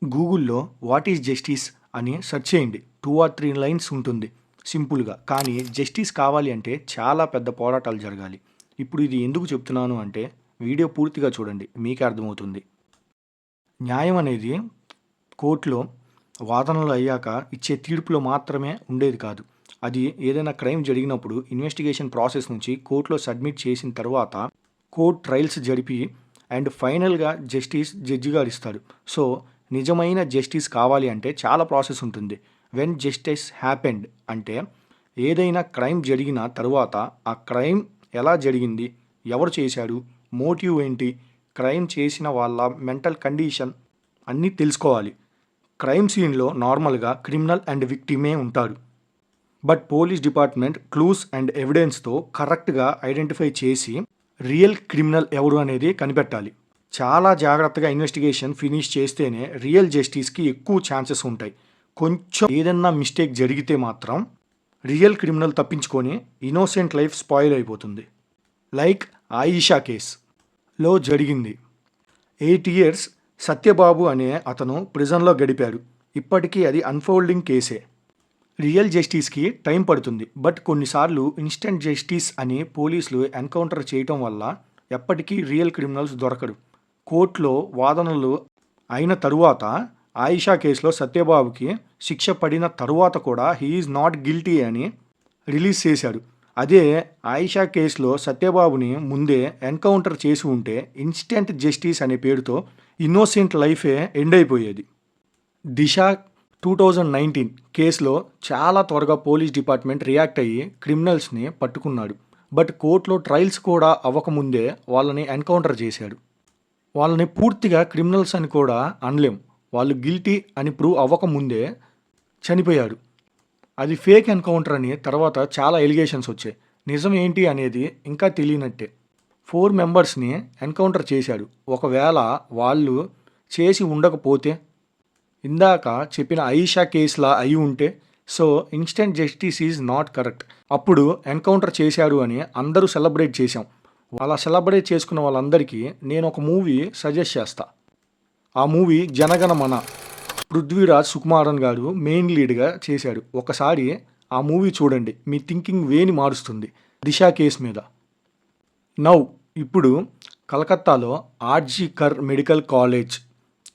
గూగుల్‌లో what is justice అని search చేయండి. 2 ఆర్ 3 లైన్స్ ఉంటుంది సింపుల్‌గా. కానీ జస్టిస్ కావాలి అంటే చాలా పెద్ద పోరాటాలు జరగాలి. ఇప్పుడు ఇది ఎందుకు చెప్తున్నాను అంటే వీడియో పూర్తిగా చూడండి. మీకే అర్థమవుతుంది. న్యాయం అనేది కోర్ట్‌లో వాదనలు అయ్యాక ఇచ్చే తీర్పులో మాత్రమే ఉండేది కాదు. అది ఏదైనా క్రైమ్ జరిగినప్పుడు ఇన్వెస్టిగేషన్ ప్రాసెస్ నుంచి కోర్ట్‌లో సబ్మిట్ చేసిన తర్వాత కోర్ట్ ట్రయల్స్ జరిపి అండ్ ఫైనల్‌గా జస్టిస్ జడ్జి గారు ఇస్తారు. సో, నిజమైన జస్టిస్ కావాలి అంటే చాలా ప్రాసెస్ ఉంటుంది. వెన్ జస్టిస్ హ్యాపెండ్ అంటే ఏదైనా క్రైమ్ జరిగిన తరువాత ఆ క్రైమ్ ఎలా జరిగింది? ఎవరు చేశారు? మోటివ్ ఏంటి? క్రైమ్ చేసిన వాళ్ళ మెంటల్ కండిషన్ అన్నీ తెలుసుకోవాలి. క్రైమ్ సీన్‌లో నార్మల్‌గా క్రిమినల్ అండ్ విక్టిమే ఉంటారు. But police department clues and ఎవిడెన్స్‌తో కరెక్ట్‌గా ఐడెంటిఫై చేసి రియల్ క్రిమినల్ ఎవరు అనేది కనిపెట్టాలి. చాలా జాగ్రత్తగా ఇన్వెస్టిగేషన్ ఫినిష్ చేస్తేనే రియల్ జస్టిస్‌కి ఎక్కువ ఛాన్సెస్ ఉంటాయి. కొంచెం ఏదన్నా మిస్టేక్ జరిగితే మాత్రం రియల్ క్రిమినల్ తప్పించుకొని ఇన్నోసెంట్ లైఫ్ స్పాయిల్ అయిపోతుంది. లైక్ ఆయిషా కేస్‌లో జరిగింది. 8 ఇయర్స్ సత్యబాబు అనే అతను ప్రిజన్‌లో గడిపాడు. ఇప్పటికీ అది అన్‌ఫోల్డింగ్ కేసే. రియల్ జస్టిస్‌కి టైం పడుతుంది. బట్ కొన్నిసార్లు ఇన్‌స్టంట్ జస్టిస్ అని పోలీసులు ఎన్‌కౌంటర్ చేయటం వల్ల ఎప్పటికీ రియల్ క్రిమినల్స్ దొరకరు. కోర్టులో వాదనలు అయిన తరువాత ఆయిషా కేసులో సత్యబాబుకి శిక్ష పడిన తరువాత కూడా హీ ఈజ్ నాట్ గిల్టీ అని రిలీజ్ చేశాడు. అదే ఆయిషా కేసులో సత్యబాబుని ముందే ఎన్‌కౌంటర్ చేసి ఉంటే ఇన్‌స్టంట్ జస్టిస్ అనే పేరుతో ఇన్నోసెంట్ లైఫే ఎండ్ అయిపోయేది. దిశ 2019 కేసులో చాలా త్వరగా పోలీస్ డిపార్ట్మెంట్ రియాక్ట్ అయ్యి క్రిమినల్స్ని పట్టుకున్నాడు. బట్ కోర్టులో ట్రయల్స్ కూడా అవ్వకముందే వాళ్ళని ఎన్‌కౌంటర్ చేశాడు. వాళ్ళని పూర్తిగా క్రిమినల్స్ అని కూడా అనలేం. వాళ్ళు గిల్టీ అని ప్రూవ్ అవ్వకముందే చనిపోయారు. అది ఫేక్ ఎన్‌కౌంటర్ అని తర్వాత చాలా ఎలిగేషన్స్ వచ్చాయి. నిజం ఏంటి అనేది ఇంకా తెలియనట్టే. 4 మెంబర్స్ని ఎన్‌కౌంటర్ చేశాడు. ఒకవేళ వాళ్ళు చేసి ఉండకపోతే ఇందాక చెప్పిన ఆయిషా కేసులా అయి ఉంటే so instant justice is not correct. అప్పుడు ఎన్‌కౌంటర్ చేశాడు అని అందరూ సెలబ్రేట్ చేశాం. అలా సెలబ్రేట్ చేసుకున్న వాళ్ళందరికీ నేను ఒక మూవీ సజెస్ట్ చేస్తా. ఆ మూవీ జనగణమన. పృథ్వీరాజ్ సుకుమారన్ గారు మెయిన్ లీడ్గా చేశాడు. ఒకసారి ఆ మూవీ చూడండి. మీ థింకింగ్ వేని మారుస్తుంది దిశ కేసు మీద. నౌ ఇప్పుడు కలకత్తాలో ఆర్జీ కర్ మెడికల్ కాలేజ్,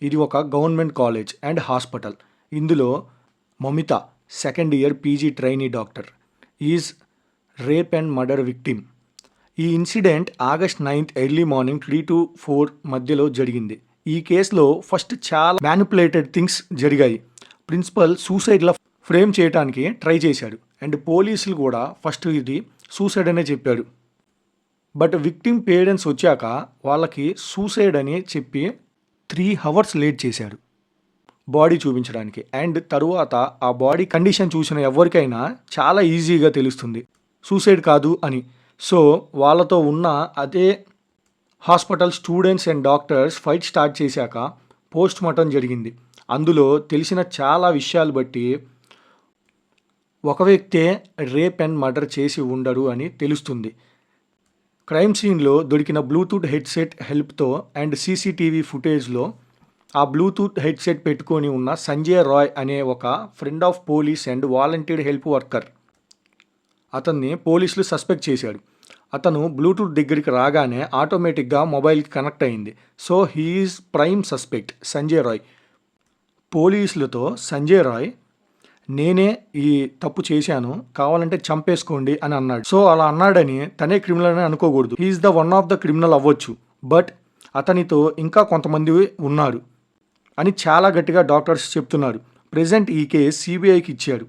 ఇది ఒక గవర్నమెంట్ కాలేజ్ అండ్ హాస్పిటల్. ఇందులో Mamita second year PG trainee doctor is rape and murder victim. ఈ incident August 9th early morning 3 to 4 మధ్యలో జరిగింది. ఈ కేసులో ఫస్ట్ చాలా మ్యానిపులేటెడ్ థింగ్స్ జరిగాయి. ప్రిన్సిపల్ సూసైడ్లా ఫ్రేమ్ చేయడానికి ట్రై చేశాడు అండ్ పోలీసులు కూడా ఫస్ట్ ఇది సూసైడ్ అనే చెప్పాడు. బట్ విక్టిమ్ పేరెంట్స్ వచ్చాక వాళ్ళకి సూసైడ్ అని చెప్పి 3 hours లేట్ చేశాడు బాడీ చూపించడానికి. అండ్ తరువాత ఆ బాడీ కండిషన్ చూసిన ఎవరికైనా చాలా ఈజీగా తెలుస్తుంది సూసైడ్ కాదు అని. సో వాళ్ళతో ఉన్న అదే hospital students and doctors fight start చేశాక పోస్ట్ మార్టం జరిగింది. అందులో తెలిసిన చాలా విషయాలు బట్టి ఒక వ్యక్తే రేప్ అండ్ మర్డర్ చేసి ఉండరు అని తెలుస్తుంది. క్రైమ్ సీన్లో దొరికిన బ్లూటూత్ హెడ్సెట్ హెల్ప్తో అండ్ సీసీటీవీ ఫుటేజ్లో ఆ బ్లూటూత్ హెడ్సెట్ పెట్టుకొని ఉన్న సంజయ్ రాయ్ అనే ఒక friend of police and volunteer help worker, అతన్ని పోలీసులు సస్పెక్ట్ చేశాడు. అతను బ్లూటూత్ దగ్గరికి రాగానే ఆటోమేటిక్గా మొబైల్కి కనెక్ట్ అయింది. So he's prime suspect Sanjay Roy. పోలీసులతో సంజయ్ రాయ్ నేనే ఈ తప్పు చేశాను, కావాలంటే చంపేసుకోండి అని అన్నాడు. సో అలా అన్నాడని తనే క్రిమినల్ అని అనుకోకూడదు. He's the one of the criminal అవ్వచ్చు, బట్ అతనితో ఇంకా కొంతమంది ఉన్నారు అని చాలా గట్టిగా డాక్టర్స్ చెప్తున్నారు. ప్రెజెంట్ ఈ కేసు సిబిఐకి ఇచ్చాడు.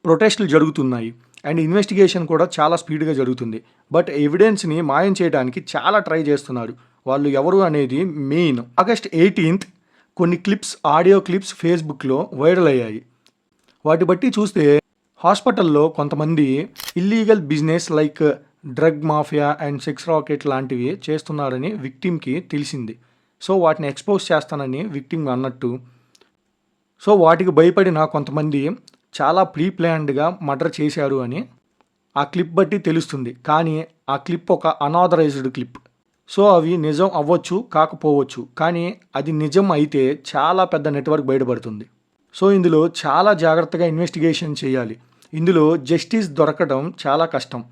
ప్రొటెస్టులు జరుగుతున్నాయి అండ్ ఇన్వెస్టిగేషన్ కూడా చాలా స్పీడ్గా జరుగుతుంది. బట్ ఎవిడెన్స్ని మాయం చేయడానికి చాలా ట్రై చేస్తున్నారు. వాళ్ళు ఎవరు అనేది మెయిన్. ఆగస్ట్ 18th కొన్ని క్లిప్స్, ఆడియో క్లిప్స్ ఫేస్బుక్లో వైరల్ అయ్యాయి. వాటి బట్టి చూస్తే హాస్పిటల్లో కొంతమంది illegal business like drug mafia and sex racket లాంటివి చేస్తున్నారని విక్టిమ్కి తెలిసింది. సో వాటిని ఎక్స్పోజ్ చేస్తానని విక్టిమ్ అన్నట్టు. సో వాటికి భయపడిన కొంతమంది చాలా ప్రీ ప్లాన్డ్గా మర్డర్ చేశారు అని ఆ క్లిప్ బట్టి తెలుస్తుంది. కానీ ఆ క్లిప్ ఒక అనాథరైజ్డ్ క్లిప్. సో అవి నిజం అవ్వచ్చు, కాకపోవచ్చు. కానీ అది నిజం అయితే చాలా పెద్ద నెట్వర్క్ బయటపడుతుంది. సో ఇందులో చాలా జాగ్రత్తగా ఇన్వెస్టిగేషన్ చేయాలి. ఇందులో జస్టిస్ దొరకడం చాలా కష్టం.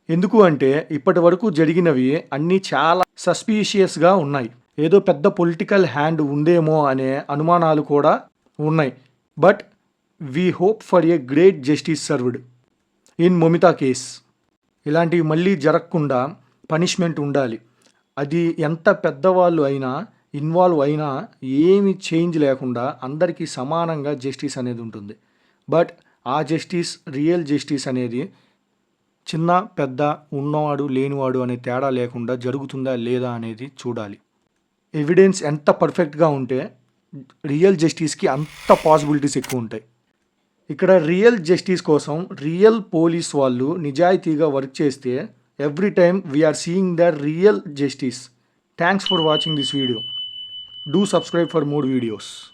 ఎందుకు అంటే ఇప్పటి వరకు జరిగినవి అన్నీ చాలా సస్పీషియస్గా ఉన్నాయి. ఏదో పెద్ద పొలిటికల్ హ్యాండ్ ఉందేమో అనే అనుమానాలు కూడా ఉన్నాయి. But we hope for a great justice served in Moumita case. ఇలాంటివి మళ్ళీ జరగకుండా పనిష్మెంట్ ఉండాలి. అది ఎంత పెద్దవాళ్ళు అయినా ఇన్వాల్వ్ అయినా ఏమి చేంజ్ లేకుండా అందరికీ సమానంగా జస్టిస్ అనేది ఉంటుంది. బట్ ఆ జస్టిస్, రియల్ జస్టిస్ అనేది చిన్న పెద్ద, ఉన్నవాడు లేనివాడు అనే తేడా లేకుండా జరుగుతుందా లేదా అనేది చూడాలి. ఎవిడెన్స్ ఎంత పర్ఫెక్ట్గా ఉంటే రియల్ జస్టిస్కి అంత పాసిబిలిటీస్ ఎక్కువ ఉంటాయి. ఇక్కడ రియల్ జస్టిస్ కోసం రియల్ పోలీస్ వాళ్ళు నిజాయితీగా వర్క్ చేస్తే every time we're seeing the real justice. Thanks for watching this video. Do subscribe for more videos.